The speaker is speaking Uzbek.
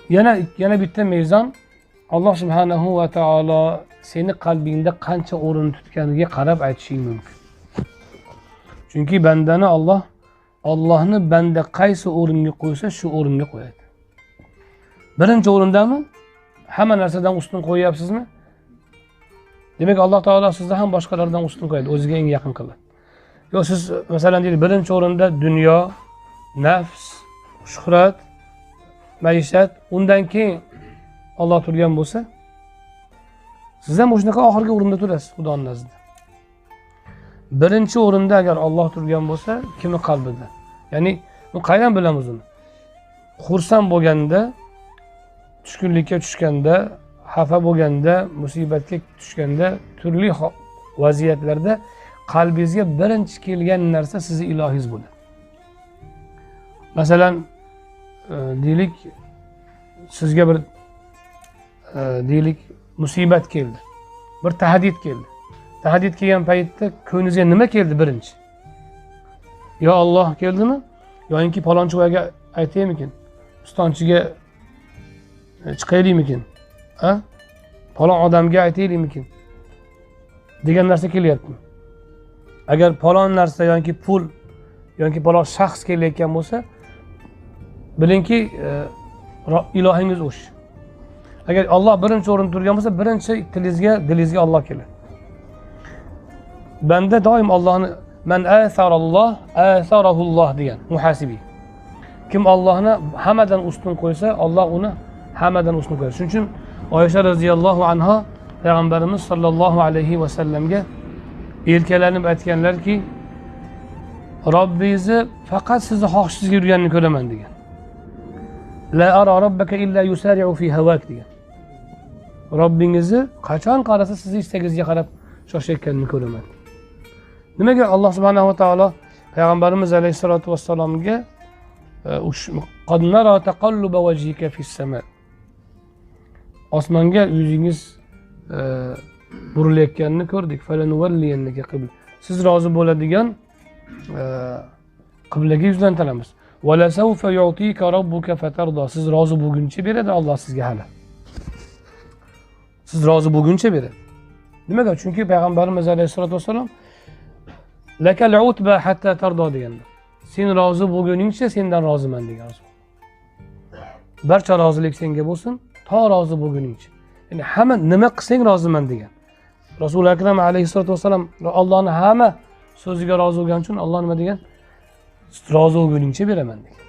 Yana bitta mezon, Alloh subhanahu va taolo seni qalbingda qancha o'rin tutganiga qarab aytishing mumkin. Chunki bandani Allohni banda qaysi o'ringa qo'ysa, shu o'ringa qo'yadi. Birinchi o'rindami? Hamma narsadan ustun qo'yapsizmi? Demak, Alloh taolo sizni ham boshqalardan ustun qo'yadi, o'ziga eng yaqin qiladi. Yo siz masalan deylik, birinchi o'rinda dunyo, nafs, shuhrat, maishat, undan keyin Alloh turgan bo'lsa, siz ham o'shanaqa oxirgi o'rinda turasiz Xudoning nazdida. Birinchi o'rinda agar Alloh turgan bo'lsa, kimning qalbida? Ya'ni, bu qayerdan bilamiz uni? Xursand bo'lganda, tushkunlikka tushganda, xafa bo'lganda, musibatga tushganda, turli vaziyatlarda qalbingizga birinchi kelgan narsa sizning ilohingiz bo'ladi. Masalan, deylik, sizga bir deylik musibat keldi. Bir tahdid keldi. Tahdid kelgan paytda ko'ngilingizga nima keldi birinchi? Yo Alloh keldimi? Yoki palonchi voyaga aytaymikin? Ustonchiga chiqaylikmikin? Ha? Palon odamga aytaylikmikin? Degan narsa kelyapti. Agar palon narsa yoki pul yoki palon shaxs kelayotgan bo'lsa, bilingki ilohingiz o'sh. Agar Alloh birinchi o'rinda turgan bo'lsa, birinchi dilingizga Alloh keladi. Banda doim Allohni man asaralloh asarahulloh degan muhasibi. Kim Allohni hammadan ustun qo'ysa, Alloh uni hammadan ustun qo'yadi. Shuning uchun Oysha radhiyallohu anha payg'ambarimiz sollallohu alayhi va sallamga yelkalanib aytganlarki, Robbingizni faqat sizni xohishingizga yurganini ko'raman degan. La ara robbaka illa yusari'u fi hawak degan. Robbingizni qachon qarasa sizni istagingizga qarab shoshayotganini ko'raman. Nimaga Alloh subhanahu va taolo payg'ambarimiz alayhisolatu vassalomga qad nara taqalluba wajhika fis sama. Osmonga yuzingiz burilayotganini ko'rdik. Falanuwalliyannaka qibla. Siz rozi bo'ladigan qiblaga yuzlantiramiz. Va la sawfa yu'tika robbuka fatarda. Siz rozi bo'lguncha beradi Alloh sizga hali. Siz rozi bo'lguncha beradi. Nimaga? Chunki payg'ambarimiz alayhisolatu vassalom lakal utba hatta tarda deganlar. Sen rozi bo'lguningcha sendan roziman degan Rasul. Barcha rozilik senga bo'lsin, to rozi bo'lguningcha. Ya'ni hamma nima qilsang roziman degan. Rasul akram alayhisolatu vassalom Allohning hamma so'ziga rozi bo'lgani uchun Alloh nima degan? Rozi bo'lguningcha beraman degan.